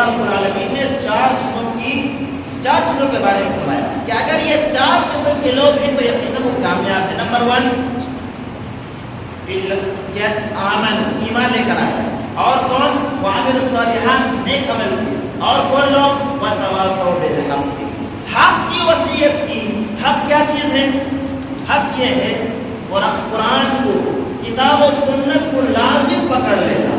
اللہ رب العالمین نے چار چیزوں کے بارے میں فرمایا کہ اگر یہ چار قسم کے لوگ ہیں تو یقیناً وہ کامیاب ہیں. نمبر 1 آمن, ایمان لے کر آئے. اور کون؟ وعمل الصالحات, نیک عمل کیے. اور کون لوگ؟ وتواصوا بالحق, حق کی وصیت کی. حق کیا چیز ہے؟ حق یہ ہے قرآن کو, کتاب و سنت کو لازم پکڑ لینا.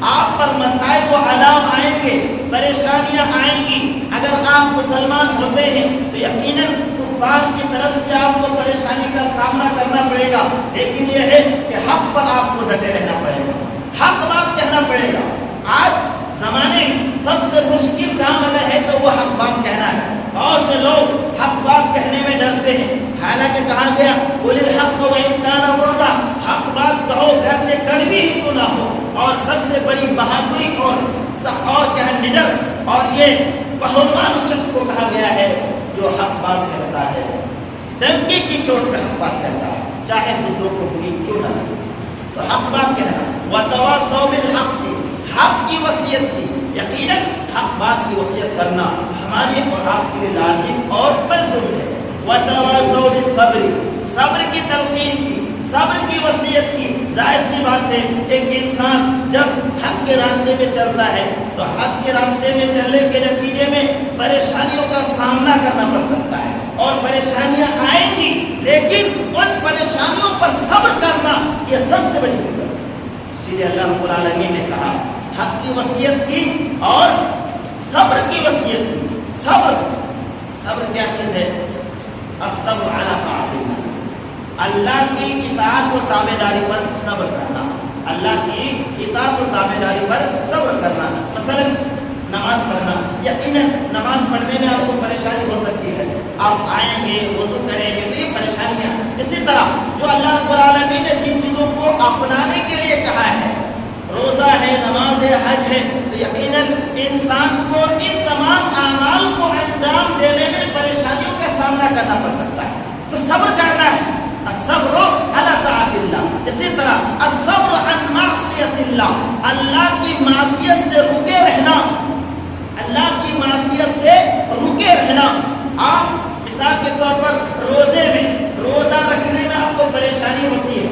آپ پر مسائل و علام آئیں گے, پریشانیاں آئیں گی. اگر آپ مسلمان ہوتے ہیں تو یقیناً کفار کی طرف سے آپ کو پریشانی کا سامنا کرنا پڑے گا, لیکن یہ ہے کہ حق پر آپ کو ڈٹے رہنا پڑے گا, حق بات کہنا پڑے گا. آج زمانے سب سے مشکل کام اگر ہے تو وہ حق بات کہنا ہے. بہت سے لوگ حق بات کہنے میں ڈرتے ہیں, حالانکہ کہا گیا قل الحق وإن كان مرا, حق بات کہو گرچہ کڑوی ہی کیوں نہ ہو. اور سب سے بڑی بہادری اور کیا ہے نڈر اور یہ پہلوان اس شخص کو کہا گیا ہے جو حق بات کہتا ہے, دھمکی کی چوٹ پہ حق بات کہتا ہے, چاہے دوسروں کو بھی کیوں نہ ہو. تو حق بات کہنا. وتواصوا بالحق, حق کی وصیت کی. یقیناً حق بات کی وصیت کرنا ہمارے اور آپ کے لیے لازم اور ملزوم ہے. وتواصوا بالصبر, صبر کی تلقین کی, صبر کی وصیت کی. ظاہر سی بات ہے ایک انسان جب حق کے راستے میں چلتا ہے تو حق کے راستے میں چلنے کے نتیجے میں پریشانیوں کا سامنا کرنا پڑ سکتا ہے اور پریشانیاں آئیں گی, لیکن ان پریشانیوں پر صبر کرنا یہ سب سے بڑی صفت ہے. اسی لیے اللہ رب العالمین نے کہا حق کی وصیت کی اور صبر کی وصیت کی. صبر کیا چیز ہے؟ الصبر علی طاعت اللہ, اللہ کی اطاعت و تابعداری پر صبر کرنا. اللہ کی اطاعت و تابعداری پر صبر کرنا. مثلا نماز پڑھنا, یقیناً نماز پڑھنے میں آپ کو پریشانی ہو سکتی ہے. آپ آئیں گے, وضو کریں گے تو یہ پریشانیاں. اسی طرح جو اللہ رب العالمین نے جن چیزوں کو اپنانے کے لیے کہا ہے, روزہ ہے, نماز ہے, حج ہے, تو یقیناً انسان کو ان تمام اعمال کو انجام دینے میں پریشانیوں کا سامنا کرنا پڑ سکتا ہے. تو صبر کرنا ہے. الصبر علی طاعت اللہ. اسی طرح الصبر عن معصیت اللہ, اللہ کی معصیت سے رکے رہنا. اللہ کی معصیت سے رکے رہنا. آپ مثال کے طور پر روزے میں, روزہ رکھنے میں آپ کو پریشانی ہوتی ہے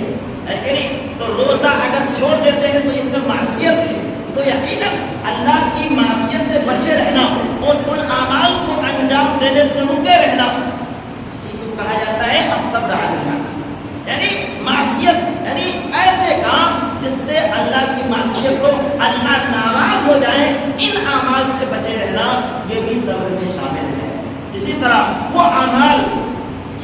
کہ نہیں, تو روزہ اگر چھوڑ دیتے ہیں تو اس میں معصیت ہے. تو یقیناً اللہ کی معصیت سے بچے رہنا اور ان اعمال کو انجام دینے سے رکے رہنا, اسی کو کہا جاتا ہے الصبر علی المعصیہ. یعنی معصیت یعنی ایسے کام جس سے اللہ کی معصیت کو اللہ ناراض ہو جائے, ان اعمال سے بچے رہنا یہ بھی صبر میں شامل ہے. اسی طرح وہ اعمال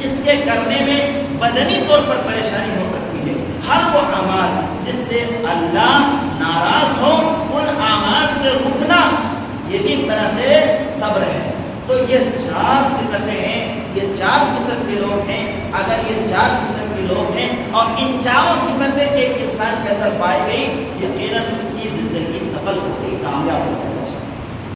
جس کے کرنے میں بدنی طور پر پریشانی ہو سکتی ہے, ہر وہ اعمال جس سے اللہ ناراض ہو, ان اعمال سے رکنا, یہ بھی ایک طرح سے صبر ہے. تو یہ چار صفتیں ہیں, یہ چار قسم کے لوگ ہیں. اگر یہ چار قسم کے لوگ ہیں اور ان چاروں صفتیں ایک انسان کے اندر پائی گئی, یقیناً اس کی زندگی سفل ہوتی, کامیاب ہوتی.